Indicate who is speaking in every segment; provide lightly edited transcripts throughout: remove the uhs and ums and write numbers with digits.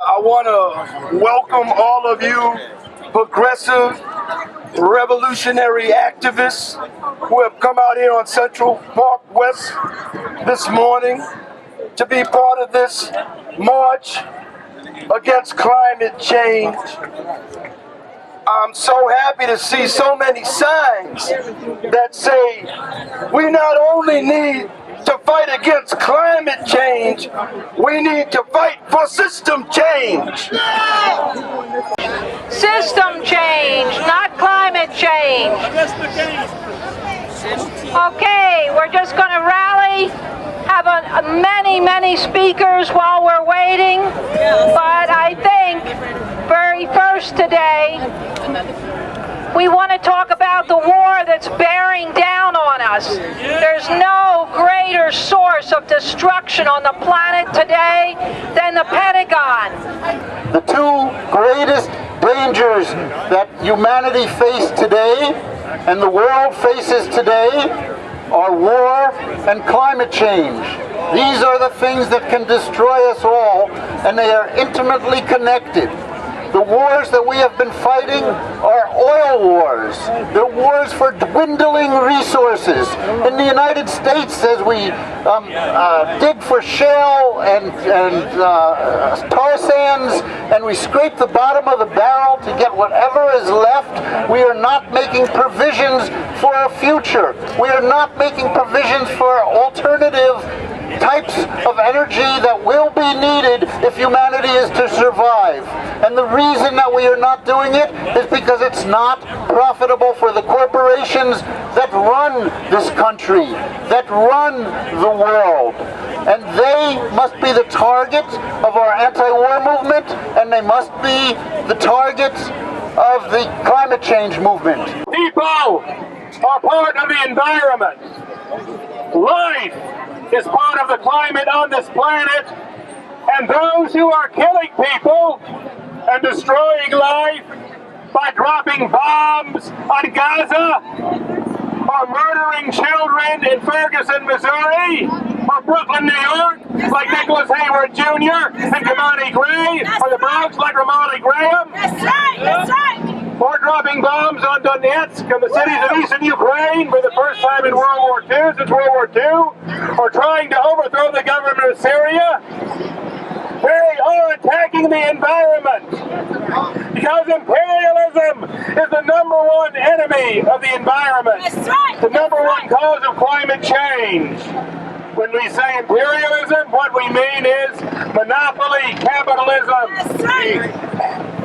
Speaker 1: I want to welcome all of you progressive, revolutionary activists who have come out here on Central Park West this morning to be part of this march against climate change. I'm so happy to see so many signs that say we not only need to fight against climate change, we need to fight for system change.
Speaker 2: System change, not climate change. Okay, we're just going to rally, have many speakers while we're waiting, but I think very first today, we want to talk about the war that's bearing down on us. There's no greater source of destruction on the planet today than the Pentagon.
Speaker 3: The two greatest dangers that humanity faced today and the world faces today are war and climate change. These are the things that can destroy us all, and they are intimately connected. The wars that we have been fighting are oil wars. They're wars for dwindling resources. In the United States, as we dig for shale and tar sands, and we scrape the bottom of the barrel to get whatever is left, we are not making provisions for a future. We are not making provisions for alternative types of energy that will be needed if humanity is to survive. And the reason that we are not doing it is because it's not profitable for the corporations that run this country, that run the world. And they must be the target of our anti-war movement, and they must be the targets of the climate change movement.
Speaker 1: People are part of the environment. Life is part of the climate on this planet, and those who are killing people and destroying life by dropping bombs on Gaza, or murdering children in Ferguson, Missouri, or Brooklyn, New York, like Nicholas Hayward Jr. and Kamani Gray, or the Bronx like Ramali Graham.
Speaker 4: That's right, that's right.
Speaker 1: Or dropping bombs on Donetsk and the cities of eastern Ukraine for the first time in World War II since World War II, or trying to overthrow the government of Syria. They are attacking the environment because imperialism is the #1 enemy of the environment.
Speaker 4: That's right.
Speaker 1: The #1 cause of climate change. When we say imperialism, what we mean is monopoly capitalism.
Speaker 4: That's right.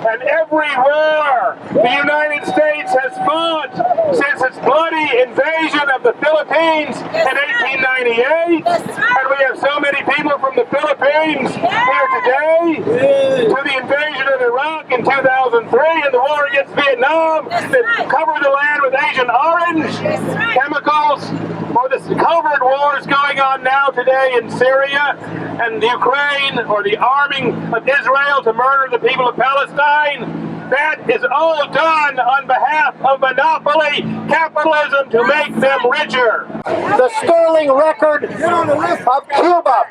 Speaker 1: And every war the United States has fought since its bloody invasion of the Philippines in 1898, and we have so many people from the Philippines here today, to the invasion of Iraq in 2003 and the war against Vietnam that covered the land with Agent Orange chemicals, or the covert wars going on now today in Syria and Ukraine, or the arming of Israel to murder the people of Palestine. That is all done on behalf of monopoly capitalism to make them richer.
Speaker 3: The sterling record of Cuba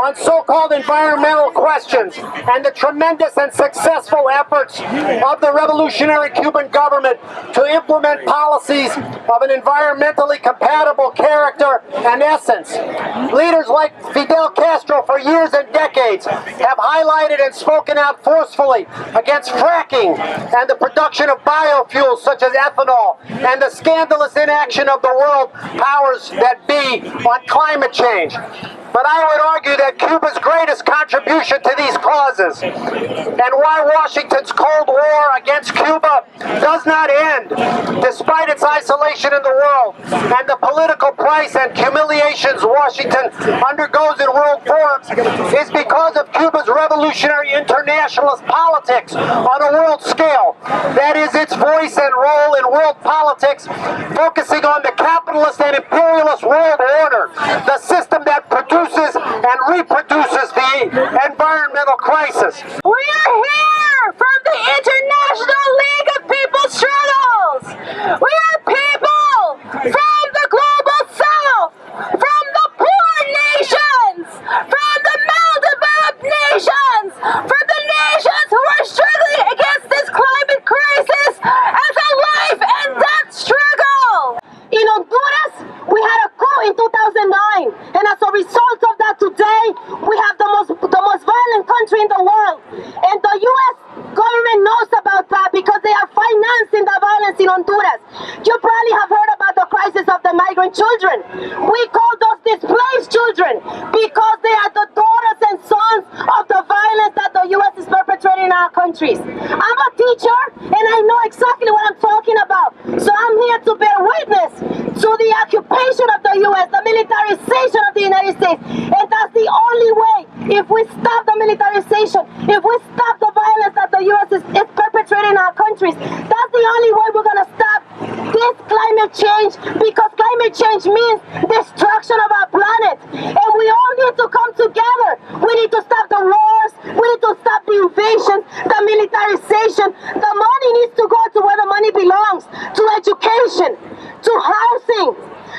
Speaker 3: on so-called environmental questions and the tremendous and successful efforts of the revolutionary Cuban government to implement policies of an environmentally compatible character and essence. Leaders like Fidel Castro for years and decades have highlighted and spoken out forcefully against fracking and the production of biofuels such as ethanol, and the scandalous inaction of the world powers that be on climate change. But I would argue that Cuba's greatest contribution to these causes, and why Washington's Cold War against Cuba does not end, despite its isolation in the world, and the political price and humiliations Washington undergoes in world forums, is because of Cuba's revolutionary internationalist politics on a world scale. That is its voice and role in world politics, focusing on the capitalist and imperialist world order, the system that produces and reproduces the environmental crisis.
Speaker 4: We are here from the International League of People's Struggles. We are people from the global south, from the poor nations, from the maldeveloped nations, from the nations who are struggling against this climate crisis as a life and death struggle. In Honduras, we had a coup in 2009, and as a result of that, today we have the most violent country in the world. And the U.S. government knows about that because they are financing the violence in Honduras. You probably have heard about the crisis of the migrant children. We call those displaced children because they are the daughters and sons of the violence that the U.S. is perpetrating in our countries. I'm a teacher, and I know exactly what I'm talking about. So I'm here to bear witness to the occupation of the U.S., the militarization of the United States. And that's the only way. If we stop the militarization, if we stop the violence that the U.S. is perpetrating in our countries, that's the only way we're going to stop this climate change, because climate change means destruction of our planet. And we all need to come together. We need to stop the wars. We need to stop the invasion, the militarization. The money needs to go to where the money belongs, to education, to housing,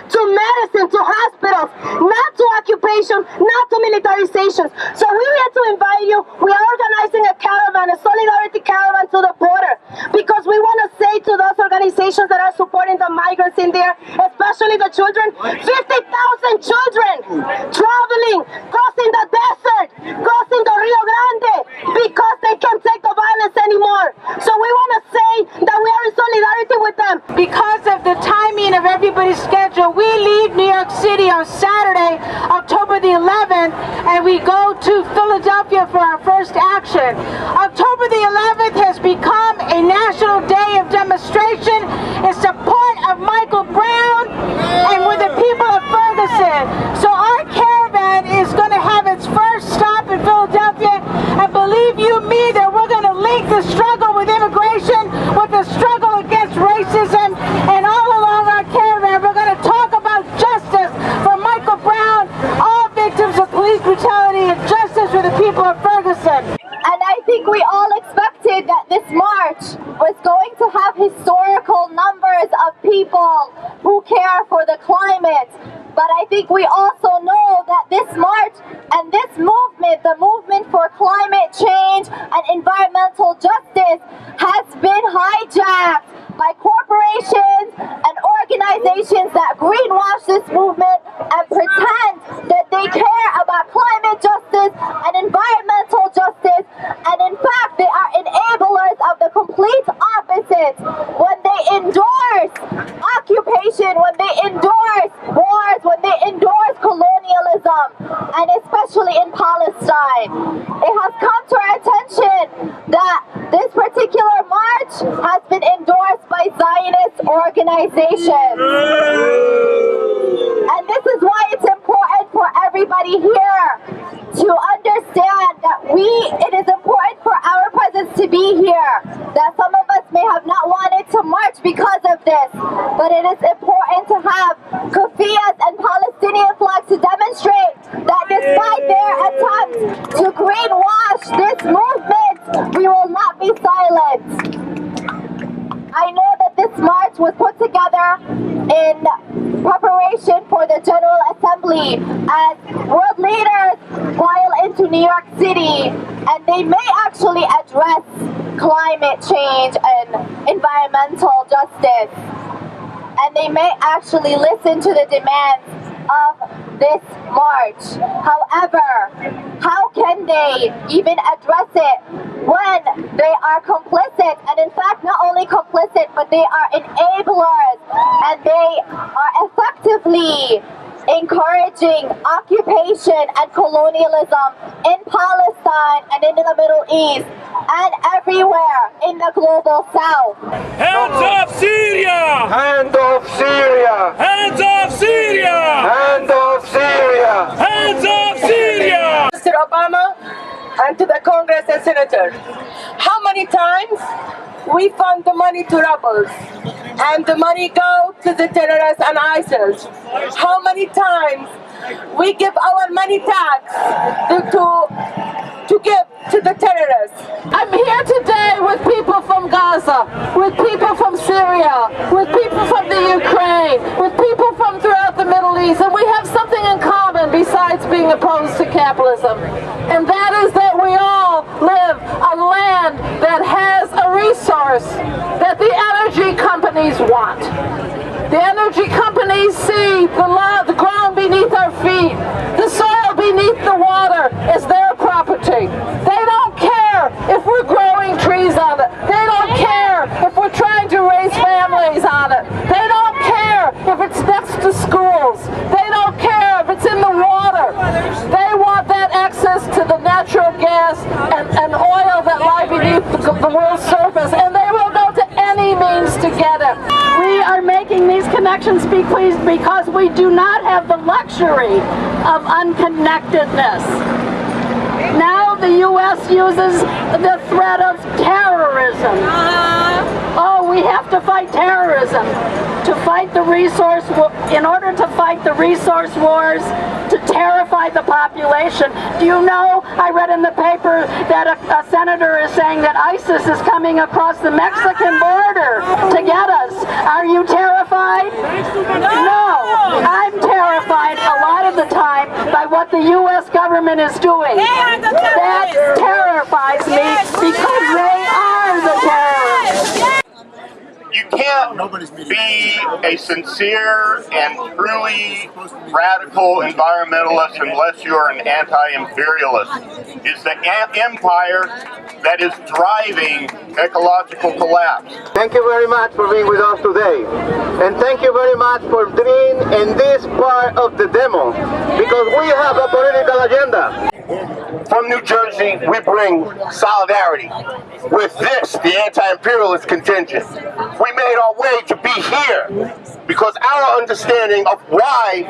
Speaker 4: to medicine, to hospitals, not to occupation, not to militarization. So we're here to invite you. We are organizing a caravan, a solidarity caravan to the border, because we want to say to those organizations that are supporting the migrants in there, especially the children, 50,000 children traveling, crossing the desert, crossing the Rio Grande, because they can't take the violence anymore. So we want to say that we are in solidarity with them.
Speaker 2: Because of the timing of everybody's schedule, we leave New York City on Saturday, October the 11th, and we go to Philadelphia for our first action. October the 11th has become a national day of demonstration in support of Michael Brown and with the people of Ferguson. So our caravan is going to have its first stop in Philadelphia, and believe you me that we're going to link the struggle with immigration with the struggle against racism, and all along our caravan we're going to talk about justice for Michael Brown, all victims of police brutality, and justice for the people of Ferguson.
Speaker 4: And I think we all expected that this march was going to have historical numbers of people who care for the climate. But I think we also know that this march and this movement, the movement for climate change and environmental justice, has been hijacked by corporations and organizations that greenwash this movement and pretend that they care about climate justice and environmental justice, and in fact they are enablers of the complete opposite when they endorse occupation, when they endorse wars, when they endorse colonialism, and especially in Palestine. It has come to our attention that this particular march has been endorsed by Zionist organizations. And this is why it's important for everybody here to understand that it is important for our presence to be here. That some of us may have not wanted to march because of this, but it is important to have kufiyas and Palestinian flags to demonstrate that despite their attempts to greenwash this movement, we will not be silent. I know that this march was put together in preparation for the General Assembly as world leaders file into New York City, and they may actually address climate change and environmental justice, and they may actually listen to the demands of this march. However, how can they even address it when they are complicit, and in fact not only complicit, but they are enablers, and they are effectively encouraging occupation and colonialism in Palestine and in the Middle East and everywhere in the global South.
Speaker 5: Hands off Syria!
Speaker 3: Hand off Syria!
Speaker 5: Hands off Syria!
Speaker 3: Hand off Syria!
Speaker 5: Hands off Syria!
Speaker 6: Mr. Obama and to the Congress and senators, how many times we fund the money to rebels and the money go to the terrorists and ISIL? How many times we give our money tax to give to the terrorists?
Speaker 2: I'm here today with people from Gaza, with people from Syria, with people from the Ukraine, with people from throughout the Middle East, and we have something in common besides being opposed to capitalism, and that is that we all live a
Speaker 6: the ground beneath our feet, the soil beneath the water is their property. They don't care if we're growing trees on it. They don't care if we're trying to raise families on it. They don't care if it's next to schools. They don't care if it's in the water. They want that access to the natural gas and oil that lie beneath the world's surface, and they will go to any means to get it.
Speaker 4: We are making these connections because we do not have the luxury of unconnectedness. Now the U.S. uses the threat of terrorism. Oh, we have to fight terrorism to fight the resource, in order to fight the resource wars, to terrify the population. Do you know, I read in the paper that a senator is saying that ISIS is coming across the Mexican border to get us. Are you terrified? No, I'm terrified a lot of the time by what the U.S. government is doing. That terrifies me because they are the terrorists.
Speaker 1: You can't be a sincere and truly radical environmentalist unless you're an anti-imperialist. It's the empire that is driving ecological collapse.
Speaker 3: Thank you very much for being with us today. And thank you very much for being in this part of the demo, because we have a political agenda. From New Jersey, we bring solidarity with the anti-imperialist contingent. We made our way to be here because our understanding of why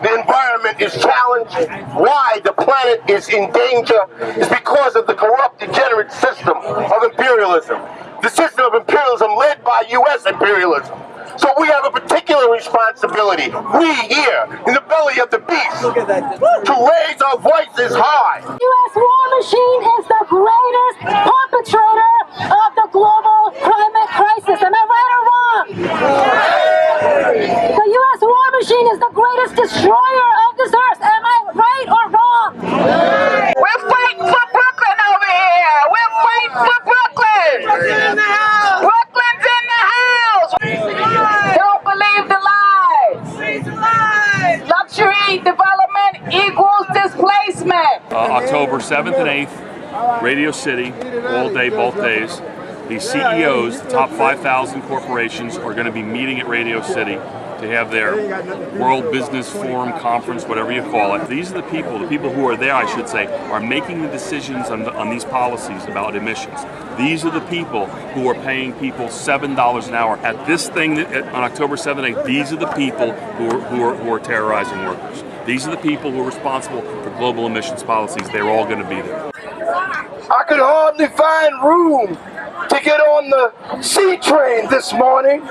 Speaker 3: the environment is challenged, why the planet is in danger, is because of the corrupt, degenerate system of imperialism. The system of imperialism led by U.S. imperialism. So we have a particular responsibility, we here, in the belly of the beast, to raise our voices high.
Speaker 4: The U.S. war machine is the greatest perpetrator of the global climate crisis. Am I right or wrong? The U.S. war machine is the greatest destroyer of this earth. Am I right or wrong?
Speaker 6: We're fighting for Brooklyn over here. We're fighting for Brooklyn. Brooklyn's in the house. Brooklyn's in the house. Don't believe the lies. Luxury development equals displacement.
Speaker 5: October 7th and 8th, Radio City, all day, both days. The CEOs, the top 5,000 corporations, are going to be meeting at Radio City to have their World Business Forum conference, whatever you call it. These are the people who are there, I should say, are making the decisions on these policies about emissions. These are the people who are paying people $7 an hour at this thing on October 7th and 8th. These are the people who are terrorizing workers. These are the people who are responsible for global emissions policies. They're all going to be there.
Speaker 7: I could hardly find room to get on the C train this morning.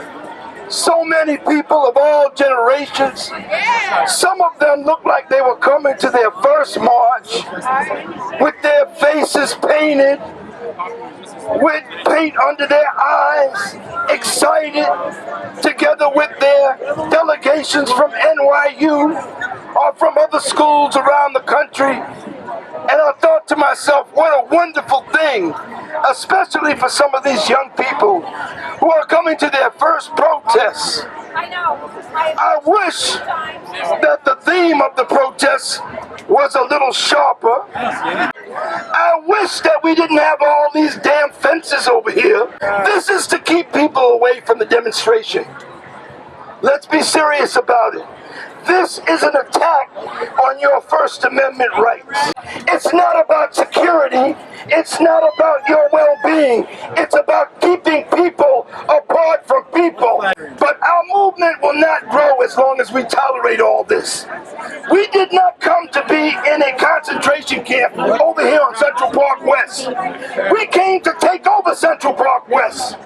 Speaker 7: So many people of all generations. Some of them looked like they were coming to their first march with their faces painted, with paint under their eyes, excited, together with their delegations from NYU or from other schools around the country. And I thought to myself, what a wonderful thing, especially for some of these young people who are coming to their first protests. I wish that the theme of the protests was a little sharper. I wish that we didn't have all these damn fences over here. This is to keep people away from the demonstration. Let's be serious about it. This is an attack on your First Amendment rights. It's not about security. It's not about your well-being. It's about keeping people apart from people. But our movement will not grow as long as we tolerate all this. We did not come to be in a concentration camp over here on Central Park West. We came to take over Central Park West.